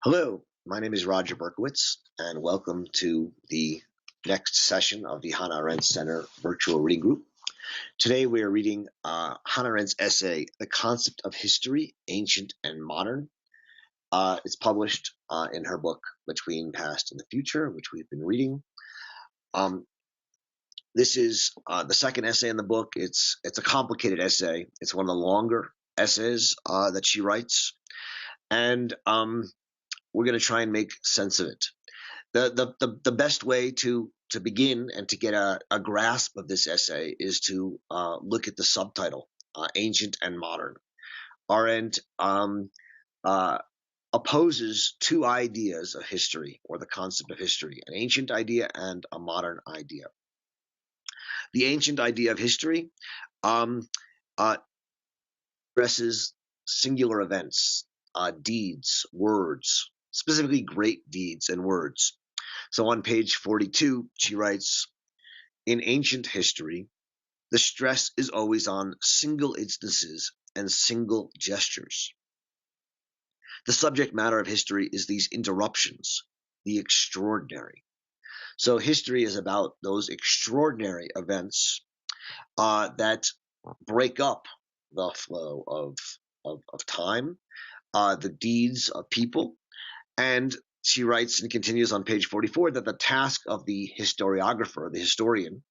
Hello, my name is Roger Berkowitz, and welcome to the next session of the Hannah Arendt Center virtual reading group. Today we are reading Hannah Arendt's essay, The Concept of History, Ancient and Modern. It's published in her book, Between Past and the Future, which we've been reading. This is the second essay in the book. It's a complicated essay. It's one of the longer essays that she writes, and we're going to try and make sense of it. The best way to begin and to get a grasp of this essay is to look at the subtitle, Ancient and Modern. Arendt opposes two ideas of history, or the concept of history, an ancient idea and a modern idea. The ancient idea of history addresses singular events, deeds, words, specifically great deeds and words. So on page 42, she writes, in ancient history, the stress is always on single instances and single gestures. The subject matter of history is these interruptions, the extraordinary. So history is about those extraordinary events that break up the flow of time, the deeds of people. And she writes and continues on page 44 that the task of the historiographer, the historian,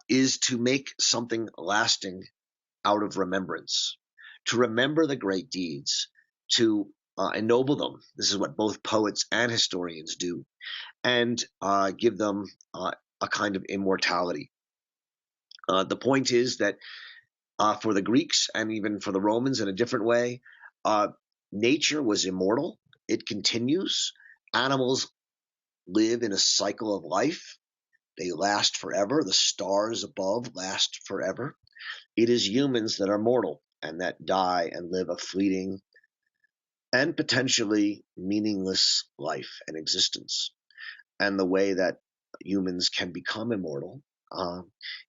is to make something lasting out of remembrance, to remember the great deeds, to ennoble them. This is what both poets and historians do, and give them a kind of immortality. The point is that for the Greeks and even for the Romans in a different way, nature was immortal. It continues. Animals live in a cycle of life. They last forever. The stars above last forever. It is humans that are mortal and that die and live a fleeting and potentially meaningless life and existence. And the way that humans can become immortal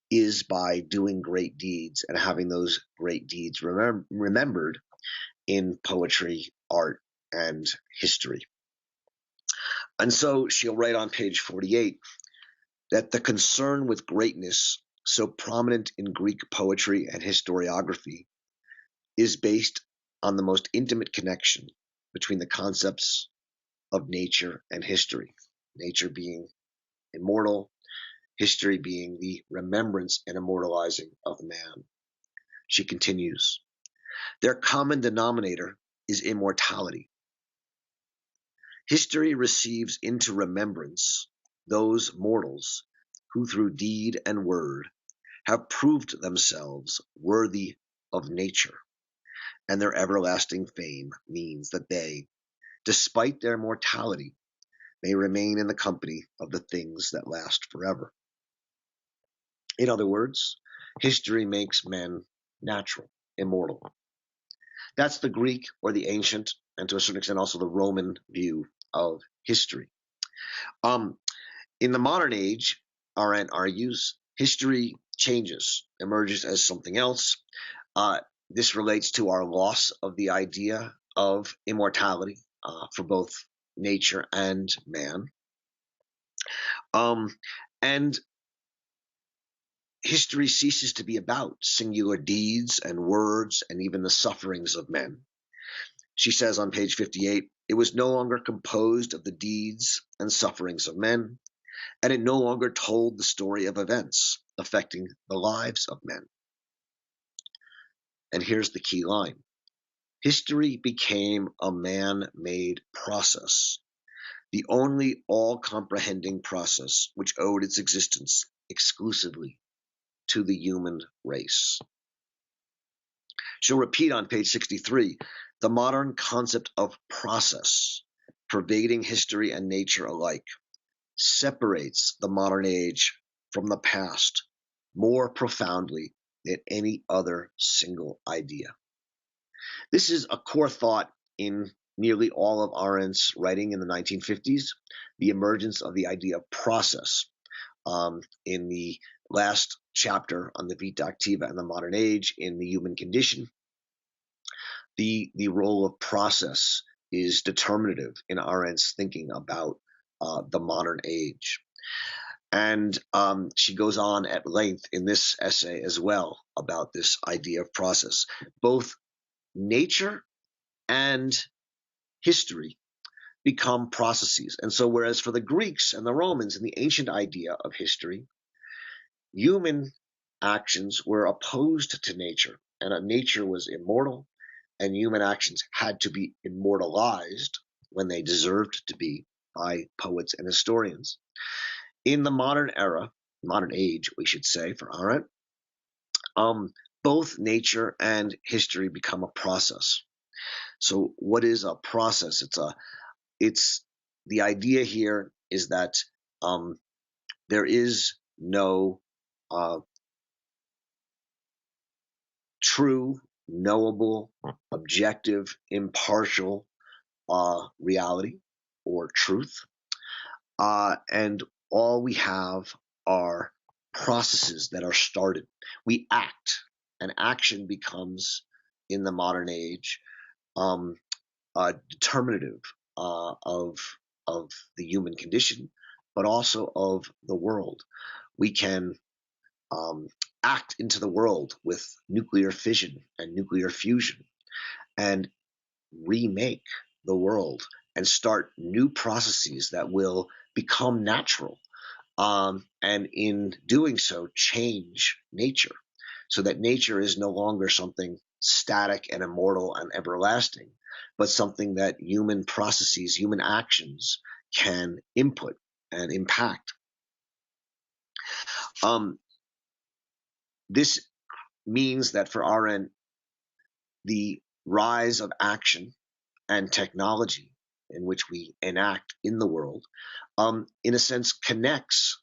is by doing great deeds and having those great deeds remembered in poetry, art, and history. And so she'll write on page 48 that the concern with greatness, so prominent in Greek poetry and historiography, is based on the most intimate connection between the concepts of nature and history. Nature being immortal, history being the remembrance and immortalizing of man. She continues, their common denominator is immortality. History receives into remembrance those mortals who through deed and word have proved themselves worthy of nature, and their everlasting fame means that they, despite their mortality, may remain in the company of the things that last forever. In other words, history makes men natural, immortal. That's the Greek or the ancient, and to a certain extent also the Roman view of history. In the modern age, Arendt argues, history changes, emerges as something else. This relates to our loss of the idea of immortality for both nature and man. And history ceases to be about singular deeds and words and even the sufferings of men. She says on page 58, it was no longer composed of the deeds and sufferings of men, and it no longer told the story of events affecting the lives of men. And here's the key line. History became a man-made process, the only all-comprehending process which owed its existence exclusively to the human race. She'll repeat on page 63, the modern concept of process, pervading history and nature alike, separates the modern age from the past more profoundly than any other single idea. This is a core thought in nearly all of Arendt's writing in the 1950s, the emergence of the idea of process. In the last chapter on the Vita Activa and the modern age, in the human condition, the role of process is determinative in Arendt's thinking about the modern age. And she goes on at length in this essay as well about this idea of process. Both nature and history become processes. And so whereas for the Greeks and the Romans in the ancient idea of history, human actions were opposed to nature, and nature was immortal, and human actions had to be immortalized when they deserved to be by poets and historians. In the modern era, modern age, we should say, for Arendt, both nature and history become a process. So what is a process? It's the idea here is that there is no true, knowable, objective, impartial reality or truth. And all we have are processes that are started. We act, and action becomes, in the modern age, determinative of the human condition, but also of the world. We can act into the world with nuclear fission and nuclear fusion and remake the world and start new processes that will become natural. And in doing so, change nature so that nature is no longer something static and immortal and everlasting, but something that human processes, human actions can input and impact. This means that for Arendt, the rise of action and technology in which we enact in the world, in a sense, connects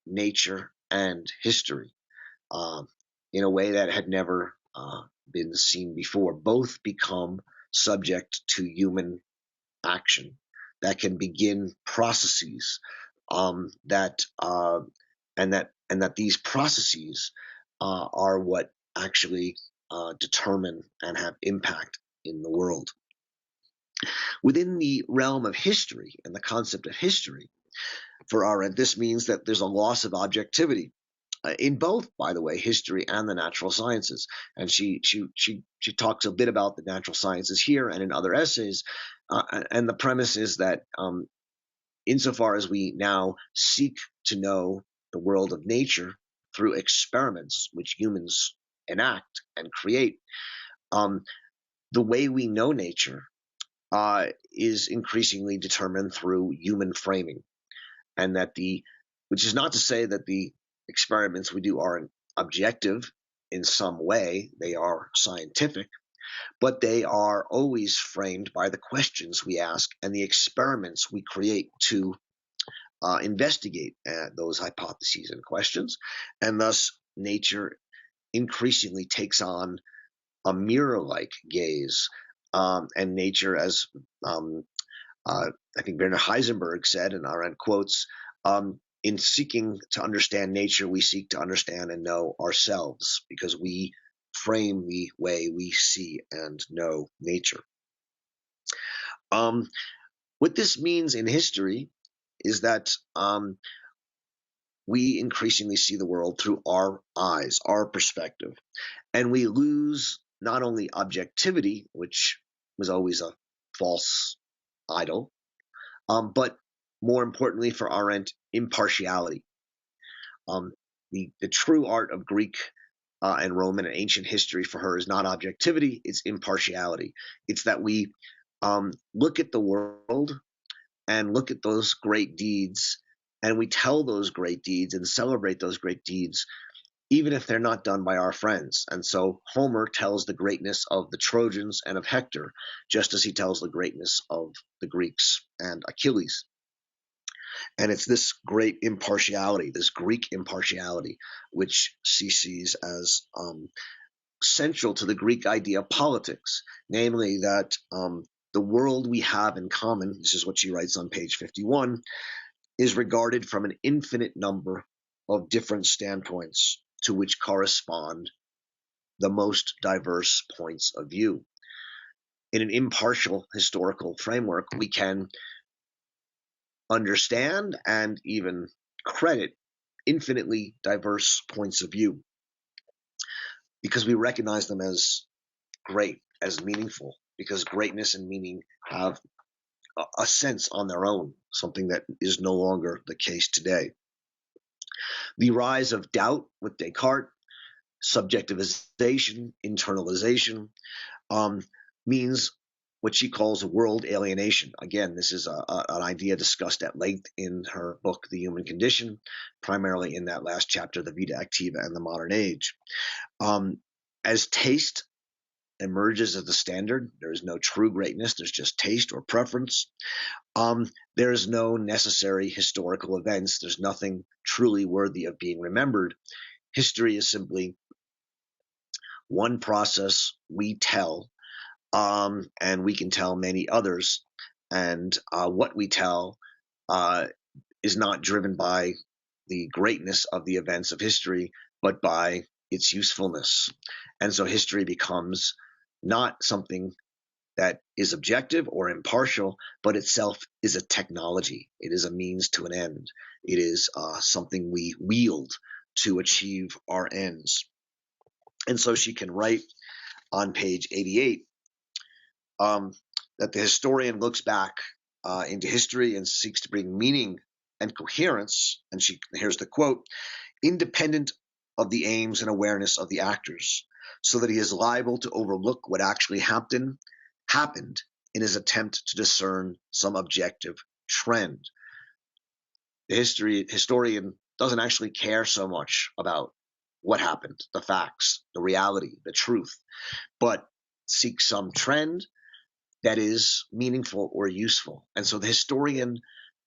nature and history in a way that had never been seen before. Both become subject to human action that can begin processes that these processes are what actually determine and have impact in the world. Within the realm of history and the concept of history, for Arendt, this means that there's a loss of objectivity in both, by the way, history and the natural sciences. And she talks a bit about the natural sciences here and in other essays. And the premise is that insofar as we now seek to know the world of nature through experiments which humans enact and create, the way we know nature is increasingly determined through human framing, and which is not to say that the experiments we do aren't objective in some way. They are scientific, but they are always framed by the questions we ask and the experiments we create to investigate those hypotheses and questions. And thus, nature increasingly takes on a mirror-like gaze, and nature, as I think Werner Heisenberg said, and Arendt quotes, in seeking to understand nature, we seek to understand and know ourselves, because we frame the way we see and know nature. What this means in history is that we increasingly see the world through our eyes, our perspective, and we lose not only objectivity, which was always a false idol, but more importantly for Arendt, impartiality. The true art of Greek and Roman and ancient history for her is not objectivity, it's impartiality. It's that we look at the world and look at those great deeds, and we tell those great deeds and celebrate those great deeds, even if they're not done by our friends. And so Homer tells the greatness of the Trojans and of Hector, just as he tells the greatness of the Greeks and Achilles. And it's this great impartiality, this Greek impartiality, which she sees as central to the Greek idea of politics, namely that the world we have in common, this is what she writes on page 51, is regarded from an infinite number of different standpoints to which correspond the most diverse points of view. in an impartial historical framework, we can understand and even credit infinitely diverse points of view because we recognize them as great, as meaningful, because greatness and meaning have a sense on their own, something that is no longer the case today. The rise of doubt with Descartes, subjectivization, internalization, means what she calls world alienation. Again, this is an idea discussed at length in her book, The Human Condition, primarily in that last chapter, The Vita Activa and the Modern Age. As taste emerges as the standard, there is no true greatness, there's just taste or preference. There's no necessary historical events, there's nothing truly worthy of being remembered. History is simply one process we tell, and we can tell many others. And what we tell is not driven by the greatness of the events of history, but by its usefulness. And so history becomes not something that is objective or impartial, but itself is a technology. It is a means to an end. It is something we wield to achieve our ends. And so she can write on page 88 that the historian looks back into history and seeks to bring meaning and coherence, and here's the quote, independent of the aims and awareness of the actors, so that he is liable to overlook what actually happened in his attempt to discern some objective trend. The historian doesn't actually care so much about what happened, the facts, the reality, the truth, but seeks some trend that is meaningful or useful. And so the historian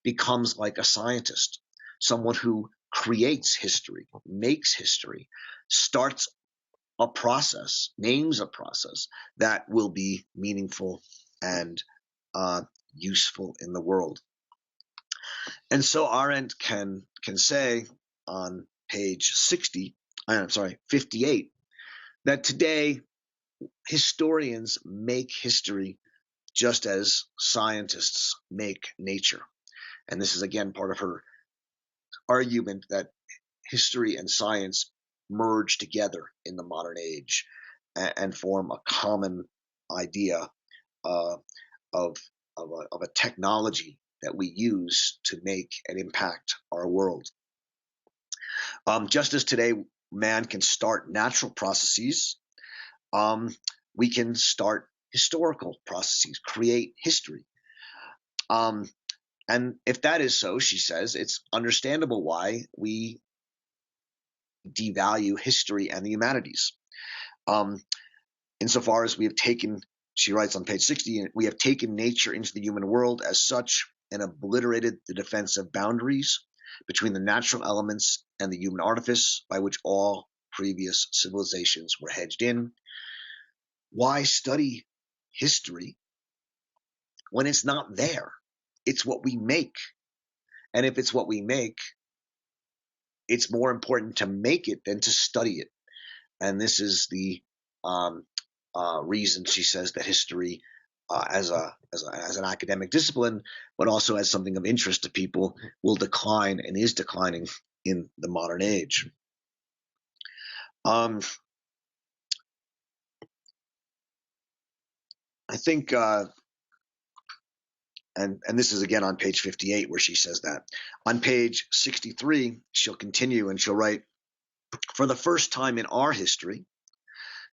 becomes like a scientist, someone who creates history, makes history, starts a process, names a process that will be meaningful and useful in the world. And so Arendt can say on page 58, that today historians make history just as scientists make nature. And this is again part of her argument that history and science merge together in the modern age and form a common idea of a technology that we use to make and impact our world. Just as today man can start natural processes, we can start historical processes, create history. And if that is so, she says, it's understandable why we devalue history and the humanities. Insofar as we have taken, she writes on page 60, we have taken nature into the human world as such and obliterated the defensive boundaries between the natural elements and the human artifice by which all previous civilizations were hedged in. Why study history when it's not there? It's what we make. And if it's what we make, it's more important to make it than to study it. And this is the reason she says that history as an academic discipline, but also as something of interest to people, will decline and is declining in the modern age. I think, and this is again on page 58 where she says that. On page 63, she'll continue and she'll write, for the first time in our history,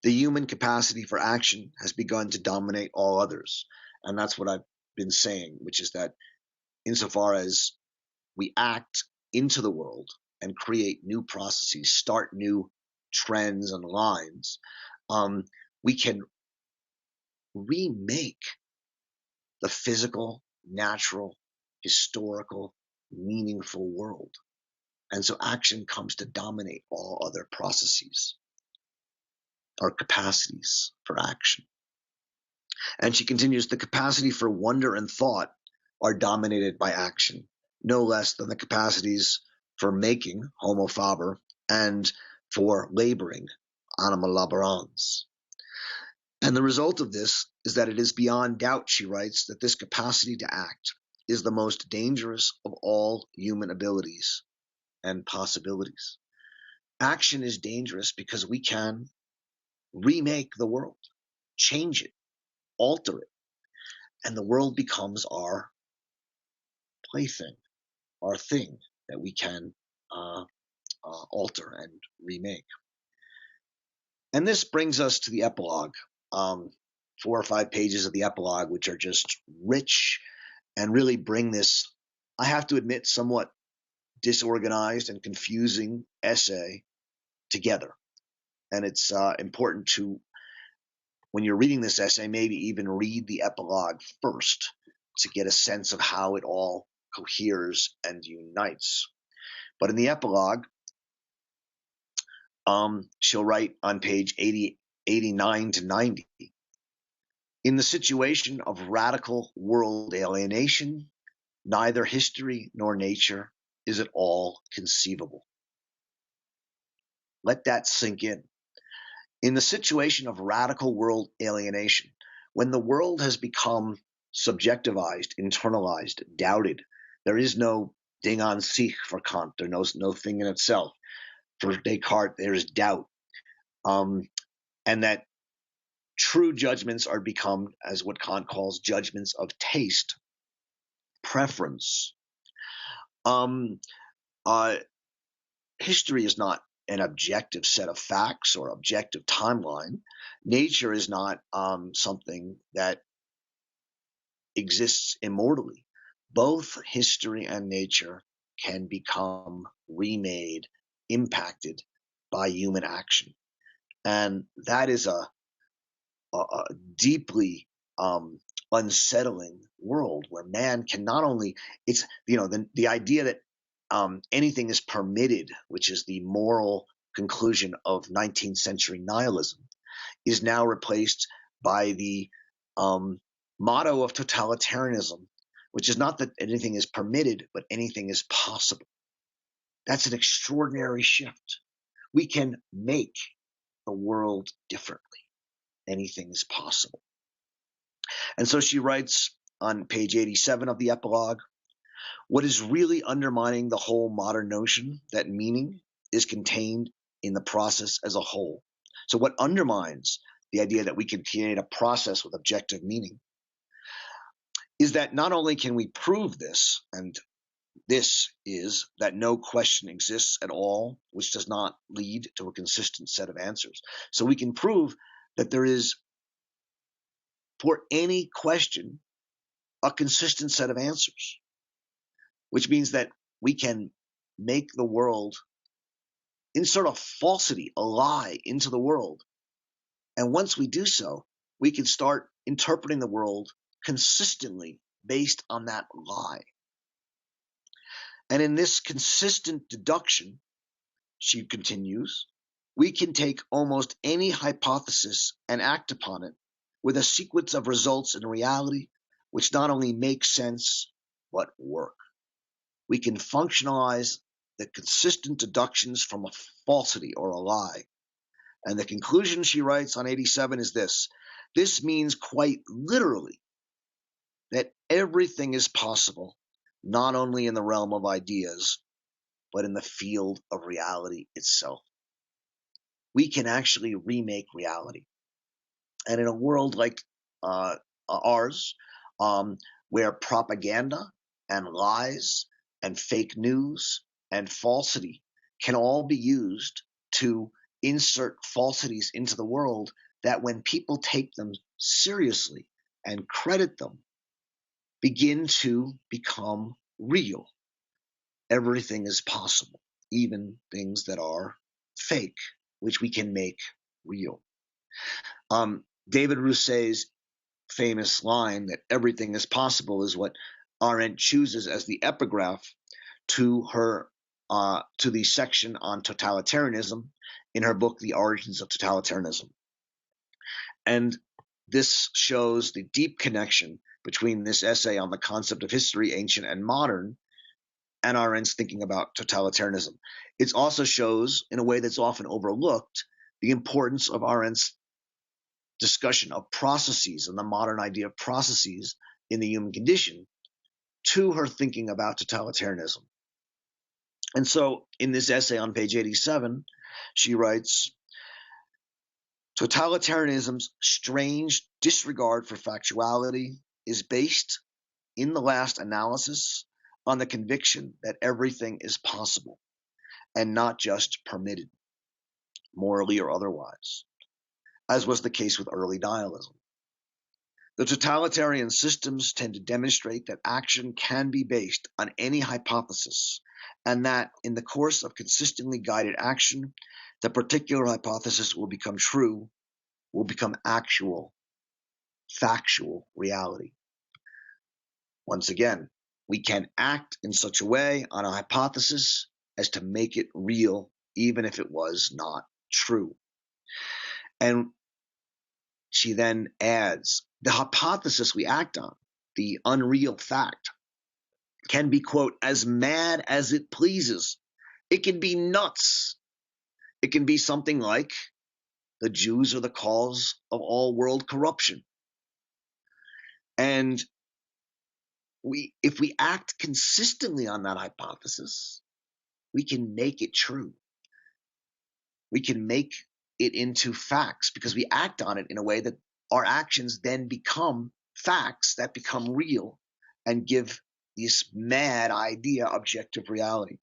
the human capacity for action has begun to dominate all others. And that's what I've been saying, which is that insofar as we act into the world and create new processes, start new trends and lines, we can remake the physical, natural, historical, meaningful world. And so action comes to dominate all other processes, our capacities for action. And she continues, the capacity for wonder and thought are dominated by action, no less than the capacities for making, homo faber, and for laboring, anima laborans. And the result of this is that it is beyond doubt, she writes, that this capacity to act is the most dangerous of all human abilities and possibilities. Action is dangerous because we can remake the world, change it, alter it, and the world becomes our plaything, our thing that we can alter and remake. And this brings us to the epilogue. 4 or 5 pages of the epilogue, which are just rich and really bring this, I have to admit, somewhat disorganized and confusing essay together. And it's important to, when you're reading this essay, maybe even read the epilogue first to get a sense of how it all coheres and unites. But in the epilogue, she'll write on page 89 to 90, in the situation of radical world alienation, neither history nor nature is at all conceivable. Let that sink in. In the situation of radical world alienation, when the world has become subjectivized, internalized, doubted, there is no Ding an sich for Kant. There's no thing in itself. For Descartes, there is doubt. And that true judgments are become, as what Kant calls, judgments of taste, preference. History is not an objective set of facts or objective timeline. Nature is not something that exists immortally. Both history and nature can become remade, impacted by human action. And that is a deeply unsettling world where man can not only, it's, the idea that anything is permitted, which is the moral conclusion of 19th century nihilism, is now replaced by the motto of totalitarianism, which is not that anything is permitted, but anything is possible. That's an extraordinary shift. We can make the world differently. Anything is possible. And so she writes on page 87 of the epilogue, what is really undermining the whole modern notion that meaning is contained in the process as a whole. So what undermines the idea that we can create a process with objective meaning is that not only can we prove this, and this is that no question exists at all which does not lead to a consistent set of answers. So we can prove that there is, for any question, a consistent set of answers, which means that we can make the world, insert a falsity, a lie into the world. And once we do so, we can start interpreting the world consistently based on that lie. And in this consistent deduction, she continues, we can take almost any hypothesis and act upon it with a sequence of results in reality which not only make sense, but work. We can functionalize the consistent deductions from a falsity or a lie. And the conclusion, she writes on 87, is this. This means quite literally that everything is possible, not only in the realm of ideas, but in the field of reality itself. We can actually remake reality. And in a world like ours, where propaganda and lies and fake news and falsity can all be used to insert falsities into the world, that when people take them seriously and credit them, begin to become real. Everything is possible, even things that are fake, which we can make real. David Rousseau's famous line that everything is possible is what Arendt chooses as the epigraph to the section on totalitarianism in her book, The Origins of Totalitarianism. And this shows the deep connection between this essay on the concept of history, ancient and modern, and Arendt's thinking about totalitarianism. It also shows, in a way that's often overlooked, the importance of Arendt's discussion of processes and the modern idea of processes in the human condition to her thinking about totalitarianism. And so in this essay on page 87, she writes, totalitarianism's strange disregard for factuality is based, in the last analysis, on the conviction that everything is possible and not just permitted, morally or otherwise, as was the case with early nihilism. The totalitarian systems tend to demonstrate that action can be based on any hypothesis, and that in the course of consistently guided action, the particular hypothesis will become true, will become actual, factual reality. Once again, we can act in such a way on a hypothesis as to make it real, even if it was not true. And she then adds, the hypothesis we act on, the unreal fact, can be, quote, as mad as it pleases. It can be nuts. It can be something like the Jews are the cause of all world corruption. And if we act consistently on that hypothesis, we can make it true. We can make it into facts because we act on it in a way that our actions then become facts that become real and give this mad idea objective reality.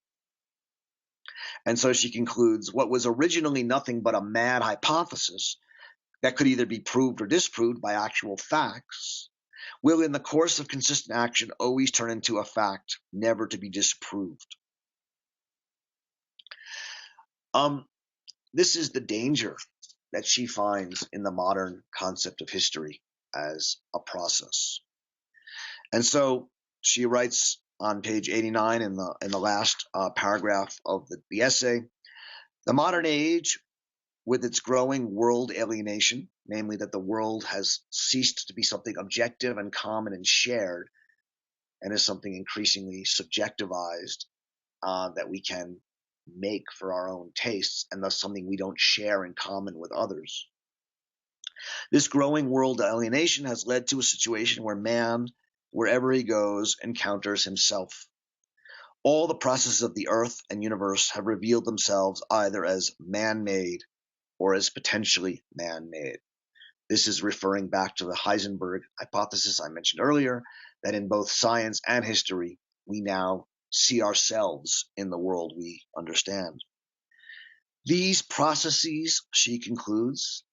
And so she concludes, what was originally nothing but a mad hypothesis that could either be proved or disproved by actual facts will, in the course of consistent action, always turn into a fact, never to be disproved. This is the danger that she finds in the modern concept of history as a process. And so she writes on page 89 in the last paragraph of the essay, the modern age, with its growing world alienation, namely that the world has ceased to be something objective and common and shared, and is something increasingly subjectivized that we can make for our own tastes, and thus something we don't share in common with others. This growing world alienation has led to a situation where man, wherever he goes, encounters himself. All the processes of the earth and universe have revealed themselves either as man-made or as potentially man-made. This is referring back to the Heisenberg hypothesis I mentioned earlier, that in both science and history, we now see ourselves in the world we understand. These processes, she concludes,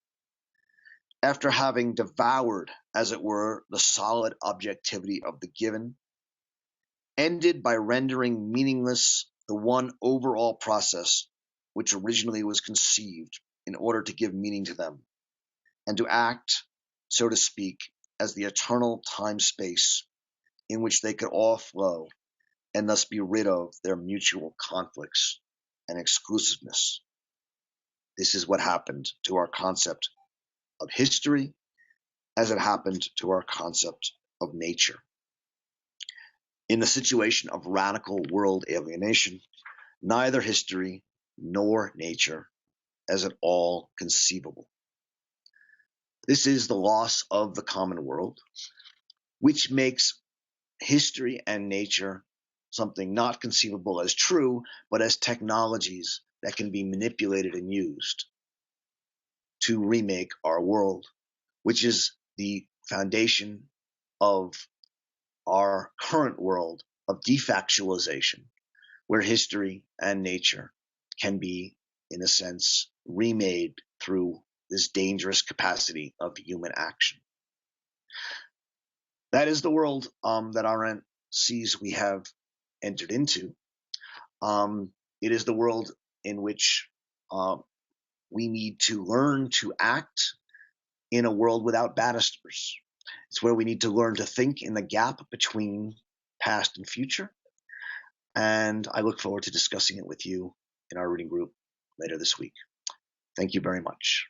after having devoured, as it were, the solid objectivity of the given, ended by rendering meaningless the one overall process which originally was conceived in order to give meaning to them, and to act, so to speak, as the eternal time-space in which they could all flow, and thus be rid of their mutual conflicts and exclusiveness. This is what happened to our concept of history as it happened to our concept of nature. In the situation of radical world alienation, neither history nor nature is at all conceivable. This is the loss of the common world, which makes history and nature something not conceivable as true, but as technologies that can be manipulated and used to remake our world, which is the foundation of our current world of defactualization, where history and nature can be, in a sense, remade through this dangerous capacity of human action. That is the world that Arendt sees we have entered into. It is the world in which we need to learn to act in a world without banisters. It's where we need to learn to think in the gap between past and future. And I look forward to discussing it with you in our reading group later this week. Thank you very much.